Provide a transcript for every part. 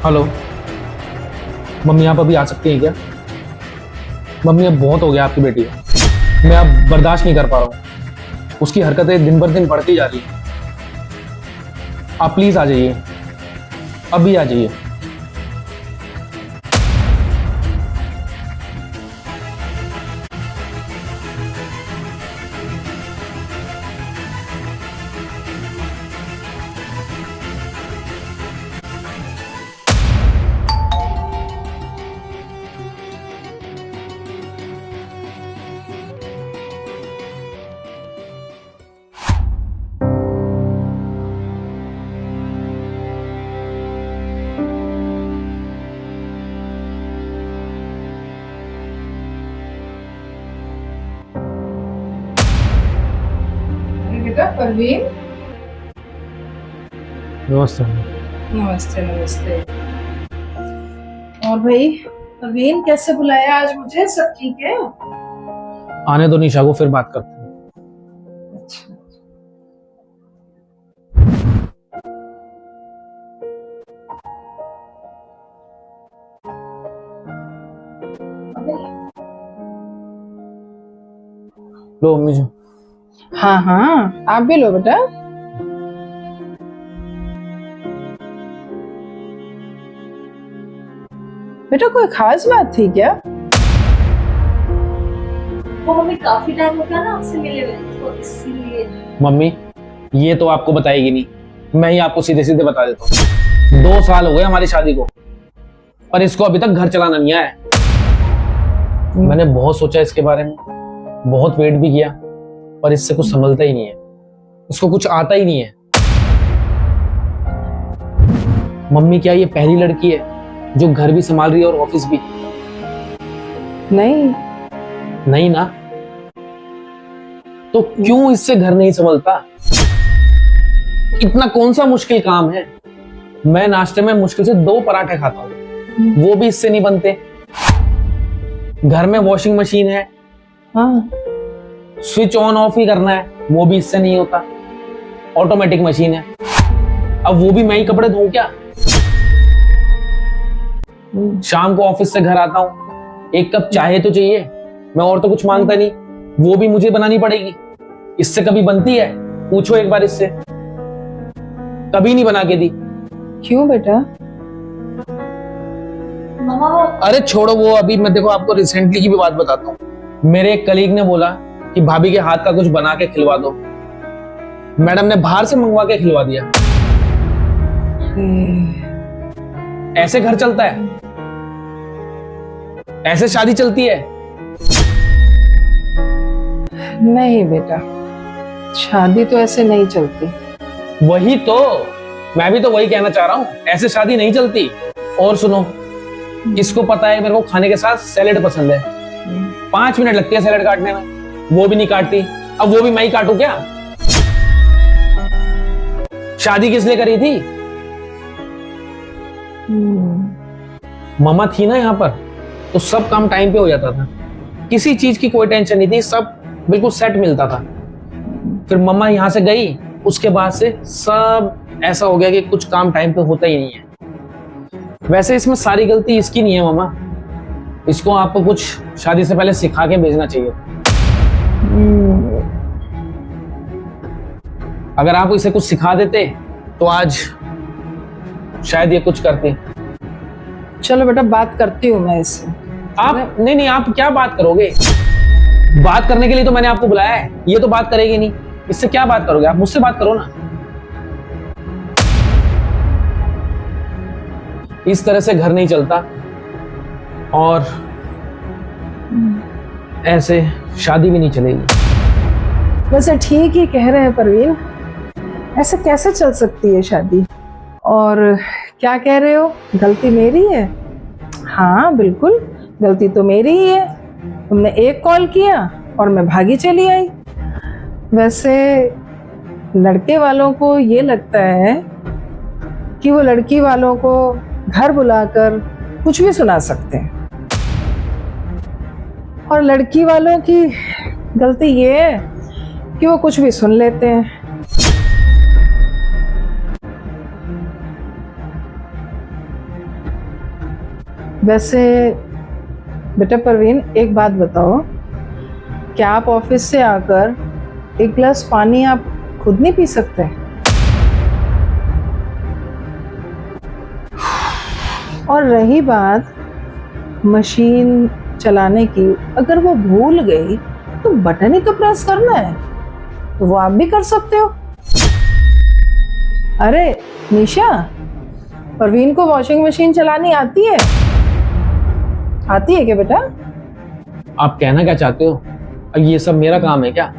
Hello mummy, आप अभी आ सकती हैं क्या? मम्मी, अब बहुत हो गया आपकी बेटी का। मैं अब बर्दाश्त नहीं कर पा रहा हूँ। उसकी हरकतें दिन बर दिन बढ़ती जा रही हैं। आप प्लीज आ जाइए, अभी आ जाइए। बेटा परवीन। नमस्ते। नमस्ते नमस्ते। और भाई परवीन, कैसे बुलाया आज मुझे? सब ठीक है? आने दो निशा को, फिर बात करते हैं। अच्छा। अबे, लो मम्मी जी। हाँ हाँ, आप भी लो बेटा। बेटा कोई खास बात थी क्या? वो मम्मी काफी टाइम हो गया ना आपसे मिले हुए, तो इसीलिए। मम्मी, ये तो आपको बताएगी नहीं, मैं ही आपको सीधे सीधे बता देता हूँ। 2 साल हो गए हमारी शादी को, पर इसको अभी तक घर चलाना नहीं आया। मैंने बहुत सोचा इसके बारे में, बहुत वेट भी किया, पर इससे कुछ संभलता ही नहीं है। इसको कुछ आता ही नहीं है। मम्मी, क्या ये पहली लड़की है जो घर भी संभाल रही है और ऑफिस भी? नहीं। नहीं ना? तो क्यों इससे घर नहीं संभलता? इतना कौन सा मुश्किल काम है? मैं नाश्ते में मुश्किल से 2 पराठे खाता हूँ, वो भी इससे नहीं बनते। घर में वॉशिंग मशीन है, हाँ। स्विच ऑन ऑफ ही करना है, वो भी इससे नहीं होता। ऑटोमेटिक मशीन है, अब वो भी मैं ही कपड़े धोऊं क्या? शाम को ऑफिस से घर आता हूं, 1 कप चाय तो चाहिए। मैं और तो कुछ मांगता नहीं, वो भी मुझे बनानी पड़ेगी। इससे कभी बनती है? पूछो एक बार इससे, कभी नहीं बना के दी। क्यों बेटा? मामा वो अरे छोड़ो वो, अभी मैं देखो आपको रिसेंटली की भी बात बताता हूँ। मेरे एक कलीग ने बोला कि भाभी के हाथ का कुछ बना के खिलवा दो। मैडम ने बाहर से मंगवा के खिलवा दिया। ऐसे घर चलता है? ऐसे शादी चलती है? नहीं बेटा, शादी तो ऐसे नहीं चलती। वही तो, मैं भी तो वही कहना चाह रहा हूं, ऐसे शादी नहीं चलती। और सुनो, इसको पता है मेरे को खाने के साथ सैलेड पसंद है। 5 मिनट लगती है सैलेड काटने में, वो भी नहीं काटती। अब वो भी मैं ही काटूं क्या? शादी किस लिए करी थी? मम्मा थी ना यहाँ पर, तो सब काम टाइम पे हो जाता था। किसी चीज की कोई टेंशन नहीं थी, सब बिल्कुल सेट मिलता था। फिर मम्मा यहाँ से गई, उसके बाद से सब ऐसा हो गया कि कुछ काम टाइम पे होता ही नहीं है। वैसे इसमें सारी गलती इसकी नहीं है मम्मा, इसको आपको कुछ शादी से पहले सिखा के भेजना चाहिए। अगर आप इसे कुछ सिखा देते तो आज शायद ये कुछ करती। चलो बेटा, बात करती हूँ मैं इससे। आप नहीं नहीं, आप क्या बात करोगे? बात करने के लिए तो मैंने आपको बुलाया है, ये तो बात करेगी नहीं। इससे क्या बात करोगे? आप मुझसे बात करो ना। इस तरह से घर नहीं चलता, और ऐसे शादी भी नहीं चलेगी। वैसे ठीक ही कह रहे हैं परवीन, ऐसे कैसे चल सकती है शादी? और क्या कह रहे हो, गलती मेरी है? हाँ बिल्कुल, गलती तो मेरी ही है। तुमने एक कॉल किया और मैं भागी चली आई। वैसे लड़के वालों को ये लगता है कि वो लड़की वालों को घर बुलाकर कुछ भी सुना सकते हैं, और लड़की वालों की गलती ये है कि वो कुछ भी सुन लेते हैं। वैसे बेटा परवीन, एक बात बताओ, क्या आप ऑफिस से आकर एक गिलास पानी आप खुद नहीं पी सकते? और रही बात मशीन चलाने की, अगर वो भूल गई तो बटन ही तो प्रेस करना है, तो वो आप भी कर सकते हो। अरे निशा, परवीन को वॉशिंग मशीन चलानी आती है? आती है क्या बेटा? आप कहना क्या चाहते हो? अब ये सब मेरा काम है क्या?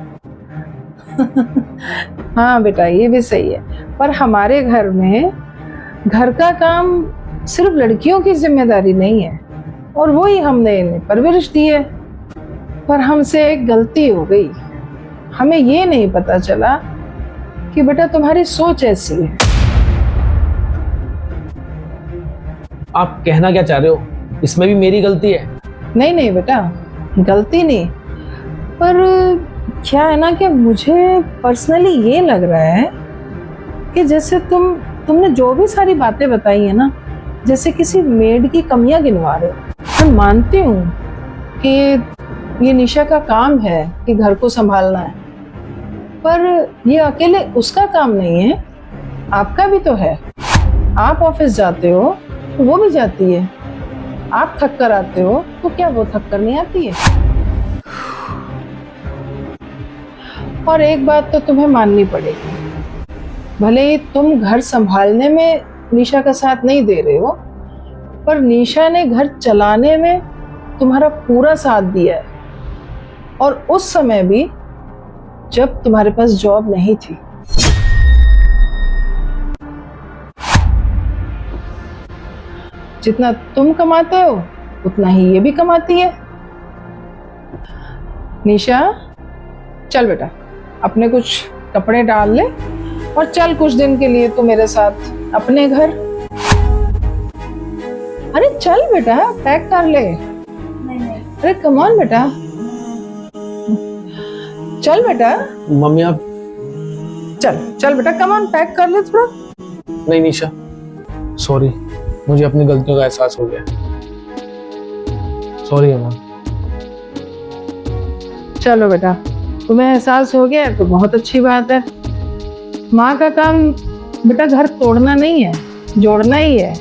हाँ बेटा, ये भी सही है, पर हमारे घर में घर का काम सिर्फ लड़कियों की जिम्मेदारी नहीं है, और वो ही हमने इन्हें परवरिश दी है। पर हमसे एक गलती हो गई, हमें ये नहीं पता चला कि बेटा तुम्हारी सोच ऐसी है। आप कहना क्या चाह रहे हो? इसमें भी मेरी गलती है? नहीं नहीं बेटा, गलती नहीं, पर क्या है ना कि मुझे पर्सनली ये लग रहा है कि जैसे तुमने जो भी सारी बातें बताई है ना, जैसे किसी मेड की कमियां गिनवा रहे हो। मैं मानती हूँ कि ये निशा का काम है कि घर को संभालना है, पर ये अकेले उसका काम नहीं है, आपका भी तो है। आप ऑफिस जाते हो तो वो भी जाती है, आप थक कर आते हो तो क्या वो थक कर नहीं आती है? और एक बात तो तुम्हें माननी पड़ेगी, भले ही तुम घर संभालने में निशा का साथ नहीं दे रहे हो, पर निशा ने घर चलाने में तुम्हारा पूरा साथ दिया है, और उस समय भी जब तुम्हारे पास जॉब नहीं थी। जितना तुम कमाते हो उतना ही ये भी कमाती है। निशा, चल बेटा, अपने कुछ कपड़े डाल ले और चल कुछ दिन के लिए तू मेरे साथ अपने घर। अरे चल बेटा, पैक कर ले। नहीं नहीं, अरे कम ऑन बेटा, चल बेटा, मम्मी आप चल चल बेटा, कम ऑन, पैक कर ले थोड़ा। नहीं निशा, सॉरी, मुझे अपनी गलतियों का एहसास हो गया। सॉरी अम्मा। चलो बेटा, तुम्हें एहसास हो गया तो बहुत अच्छी बात है। माँ का काम बेटा घर तोड़ना नहीं है, जोड़ना ही है।